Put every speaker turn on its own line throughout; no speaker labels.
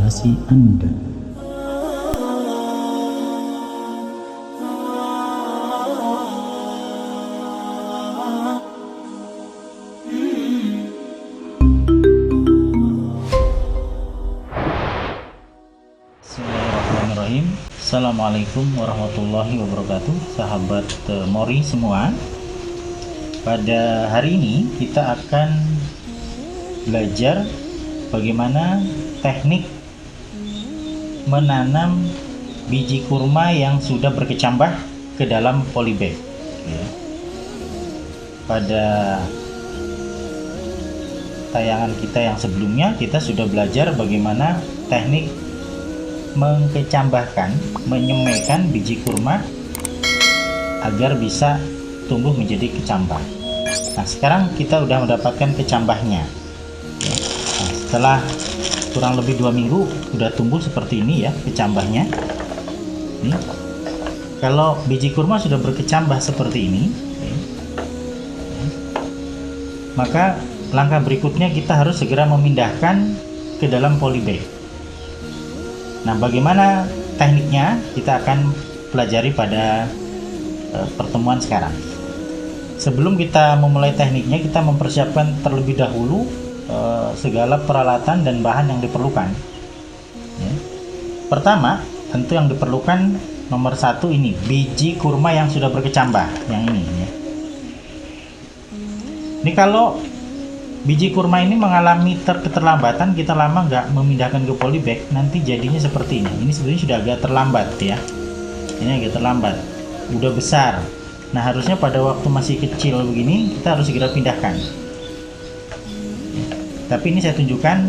motivasi Anda.
Bismillahirrahmanirrahim. Assalamualaikum warahmatullahi wabarakatuh, sahabat Mori semua. Pada hari ini kita akan belajar bagaimana teknik menanam biji kurma yang sudah berkecambah ke dalam polybag. Pada tayangan kita yang sebelumnya kita sudah belajar bagaimana teknik mengkecambahkan, menyemaikan biji kurma agar bisa tumbuh menjadi kecambah. Nah, sekarang kita udah mendapatkan kecambahnya. Nah, setelah kurang lebih 2 minggu udah tumbuh seperti ini ya kecambahnya. Nih. Kalau biji kurma sudah berkecambah seperti ini, maka langkah berikutnya kita harus segera memindahkan ke dalam polybag. Nah, bagaimana tekniknya kita akan pelajari pada pertemuan sekarang. Sebelum kita memulai tekniknya, kita mempersiapkan terlebih dahulu segala peralatan dan bahan yang diperlukan. Ya. Pertama, tentu yang diperlukan nomor 1 ini biji kurma yang sudah berkecambah, yang ini. Ya. Ini kalau biji kurma ini mengalami keterlambatan, kita lama nggak memindahkan ke polybag, nanti jadinya seperti ini. Ini sebenarnya sudah agak terlambat ya. Ini agak terlambat, udah besar. Nah, harusnya pada waktu masih kecil begini kita harus segera pindahkan. Tapi ini saya tunjukkan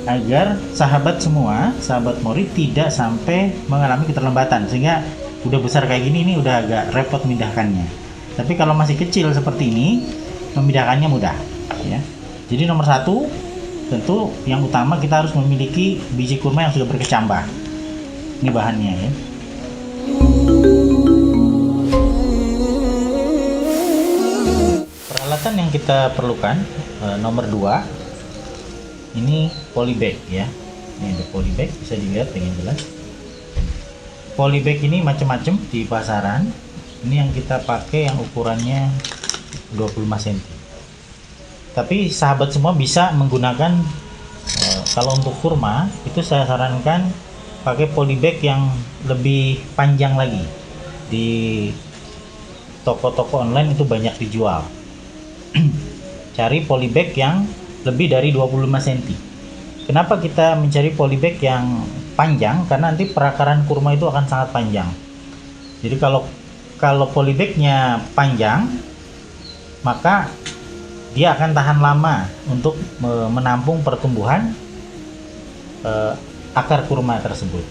agar sahabat semua, sahabat Mori tidak sampai mengalami keterlambatan, sehingga udah besar kayak gini ini udah agak repot memindahkannya. Tapi kalau masih kecil seperti ini, memindahkannya mudah ya. Jadi nomor 1, tentu yang utama kita harus memiliki biji kurma yang sudah berkecambah. Ini bahannya ya. Peralatan yang kita perlukan nomor 2, ini polybag ya. Ini ada polybag, bisa dilihat dengan jelas. Polybag ini macam-macam di pasaran. Ini yang kita pakai yang ukurannya 25 cm. Tapi sahabat semua bisa menggunakan kalau untuk kurma itu saya sarankan pakai polybag yang lebih panjang lagi. Di toko-toko online itu banyak dijual. Cari polybag yang lebih dari 25 cm. Kenapa kita mencari polybag yang panjang? Karena nanti perakaran kurma itu akan sangat panjang. Jadi kalau polybagnya panjang, maka dia akan tahan lama untuk menampung pertumbuhan akar kurma tersebut.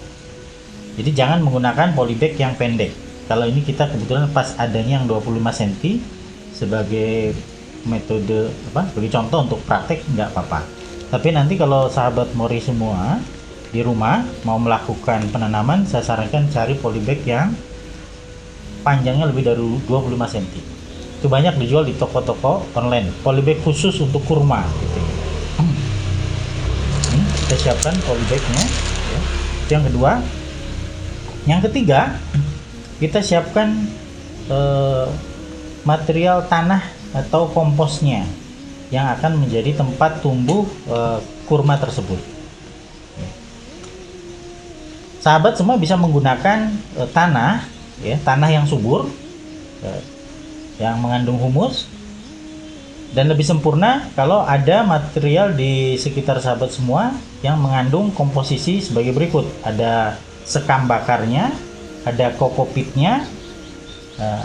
Jadi jangan menggunakan polybag yang pendek. Kalau ini kita kebetulan pas adanya yang 25 cm sebagai metode sebagai contoh untuk praktek nggak apa-apa. Tapi nanti kalau sahabat Mori semua di rumah mau melakukan penanaman, saya sarankan cari polybag yang panjangnya lebih dari 25 cm. Itu banyak dijual di toko-toko online, polybag khusus untuk kurma gitu. Ini kita siapkan polybagnya ya. Itu yang kedua. Yang ketiga, kita siapkan material tanah atau komposnya yang akan menjadi tempat tumbuh kurma tersebut. Sahabat semua bisa menggunakan tanah ya, tanah yang subur, yang mengandung humus, dan lebih sempurna kalau ada material di sekitar sahabat semua yang mengandung komposisi sebagai berikut. Ada sekam bakarnya, ada kokopitnya,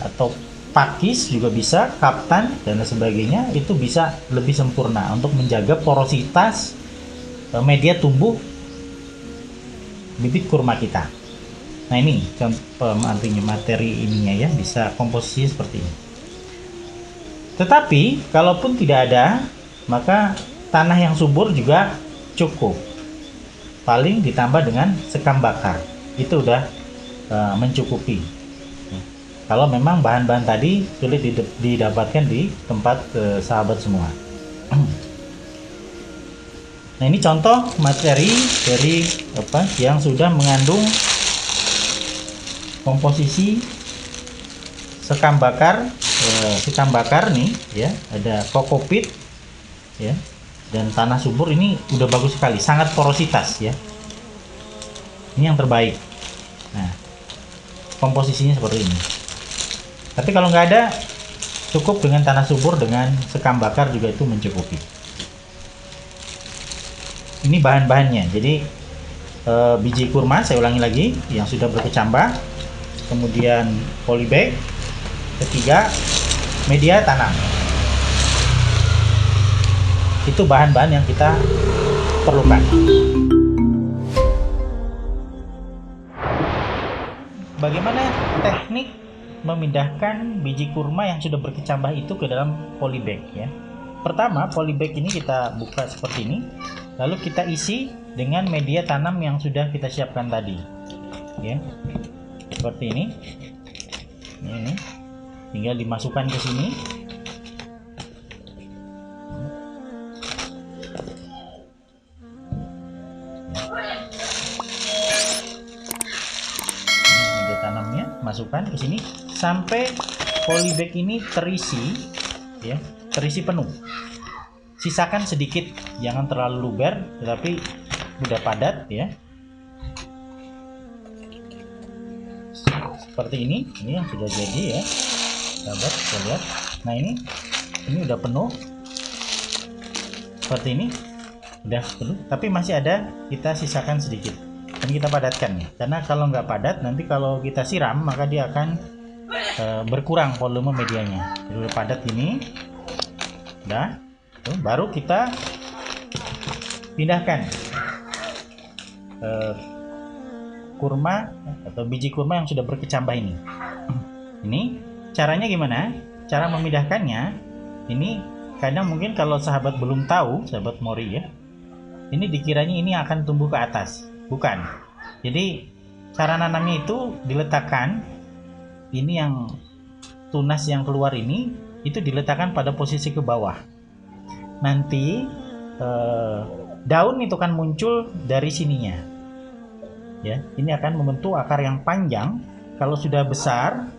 atau pakis juga bisa, kaptan dan sebagainya. Itu bisa lebih sempurna untuk menjaga porositas media tumbuh bibit kurma kita. Nah, ini contoh materi ininya ya, bisa komposisi seperti ini. Tetapi kalaupun tidak ada, maka tanah yang subur juga cukup. Paling ditambah dengan sekam bakar, itu udah mencukupi. Kalau memang bahan-bahan tadi sulit didapatkan di tempat sahabat semua. Nah, ini contoh materi dari yang sudah mengandung komposisi sekam bakar. Sekam bakar nih ya, ada kokopit ya, dan tanah subur. Ini udah bagus sekali, sangat porositas ya. Ini yang terbaik. Nah, komposisinya seperti ini. Tapi kalau nggak ada, cukup dengan tanah subur dengan sekam bakar juga itu mencukupi. Ini bahan-bahannya. Jadi biji kurma, saya ulangi lagi, yang sudah berkecambah, kemudian polybag, ketiga media tanam. Itu bahan-bahan yang kita perlukan. Bagaimana teknik memindahkan biji kurma yang sudah berkecambah itu ke dalam polybag ya? Pertama, polybag ini kita buka seperti ini, lalu kita isi dengan media tanam yang sudah kita siapkan tadi ya, seperti ini. Ini tinggal dimasukkan ke sini. Media tanamnya masukkan ke sini sampai polybag ini terisi ya, terisi penuh. Sisakan sedikit, jangan terlalu luber tetapi mudah padat ya. Seperti ini yang sudah jadi ya, sahabat, kita lihat. Nah, ini udah penuh seperti ini, udah penuh, tapi masih ada, kita sisakan sedikit dan kita padatkan ya, karena kalau nggak padat nanti kalau kita siram maka dia akan berkurang volume medianya. Jadi udah padat ini, udah tuh, baru kita pindahkan kurma atau biji kurma yang sudah berkecambah ini. Ini caranya gimana? Cara memindahkannya ini, kadang mungkin kalau sahabat belum tahu, sahabat Mori ya, ini dikiranya ini akan tumbuh ke atas. Bukan. Jadi cara nanamnya itu diletakkan, ini yang tunas yang keluar ini itu diletakkan pada posisi ke bawah. Nanti daun itu kan muncul dari sininya ya, ini akan membentuk akar yang panjang. Kalau sudah besar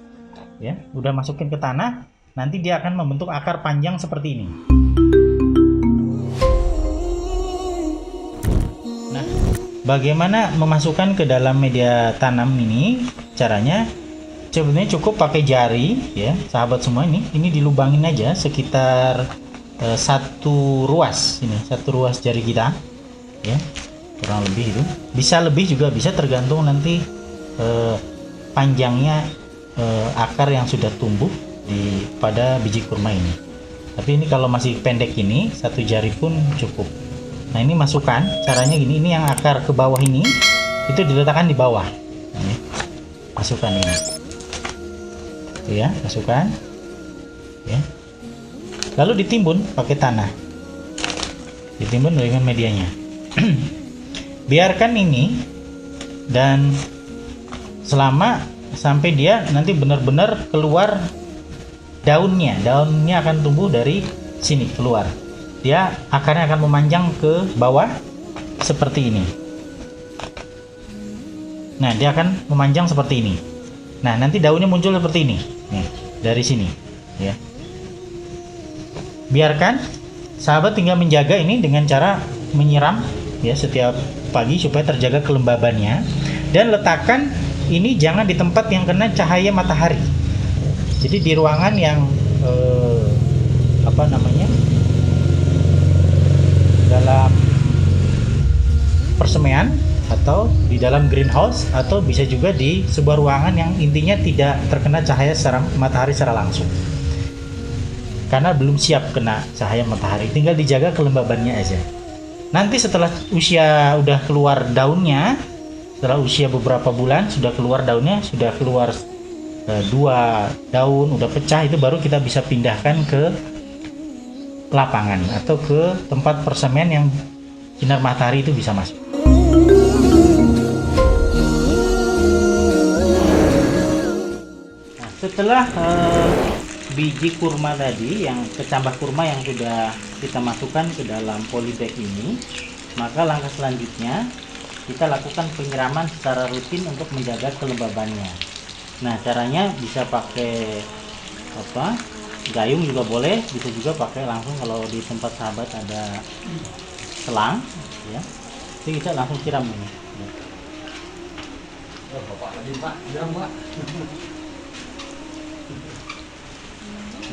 ya, udah masukin ke tanah, nanti dia akan membentuk akar panjang seperti ini. Nah, bagaimana memasukkan ke dalam media tanam ini? Caranya sebenarnya cukup pakai jari ya, sahabat semua. Ini dilubangin aja sekitar satu ruas jari kita ya, kurang lebih itu. Bisa lebih juga bisa, tergantung nanti panjangnya akar yang sudah tumbuh pada biji kurma ini. Tapi ini kalau masih pendek ini, satu jari pun cukup. Nah, ini masukkan, caranya gini, ini yang akar ke bawah ini itu diletakkan di bawah. Ini masukkan ini ya, masukkan ya, lalu ditimbun pakai tanah, ditimbun dengan medianya. Biarkan ini dan sampai dia nanti benar-benar keluar daunnya akan tumbuh dari sini keluar, dia akarnya akan memanjang ke bawah seperti ini. Nah, dia akan memanjang seperti ini. Nah, nanti daunnya muncul seperti ini nih, dari sini ya. Biarkan, sahabat tinggal menjaga ini dengan cara menyiram ya setiap pagi supaya terjaga kelembabannya, dan letakkan ini jangan di tempat yang kena cahaya matahari. Jadi di ruangan yang dalam persemaian, atau di dalam greenhouse, atau bisa juga di sebuah ruangan yang intinya tidak terkena cahaya matahari secara langsung. Karena belum siap kena cahaya matahari, tinggal dijaga kelembabannya aja. Nanti setelah usia udah keluar daunnya, setelah usia beberapa bulan sudah keluar daunnya, sudah keluar 2 daun, udah pecah, itu baru kita bisa pindahkan ke lapangan atau ke tempat persemaian yang sinar matahari itu bisa masuk. Nah, setelah biji kurma tadi, yang kecambah kurma yang sudah kita masukkan ke dalam polybag ini, maka langkah selanjutnya kita lakukan penyiraman secara rutin untuk menjaga kelembabannya. Nah, caranya bisa pakai gayung juga boleh, bisa juga pakai langsung. Kalau di tempat sahabat ada selang ya, itu kita langsung siram ini ya.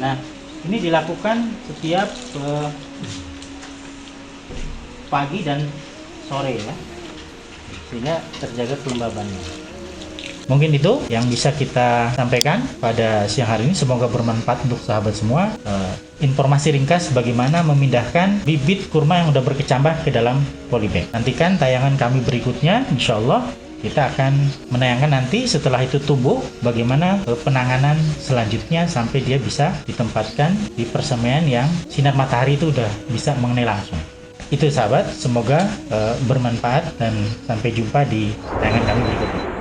Nah, ini dilakukan setiap pagi dan sore ya, sehingga terjaga kelembabannya. Mungkin itu yang bisa kita sampaikan pada siang hari ini. Semoga bermanfaat untuk sahabat semua. Informasi ringkas bagaimana memindahkan bibit kurma yang sudah berkecambah ke dalam polybag. Nantikan tayangan kami berikutnya, insya Allah kita akan menayangkan nanti setelah itu tumbuh bagaimana penanganan selanjutnya sampai dia bisa ditempatkan di persemaian yang sinar matahari itu udah bisa mengenai langsung. Itu sahabat, semoga bermanfaat dan sampai jumpa di tayangan kami berikutnya.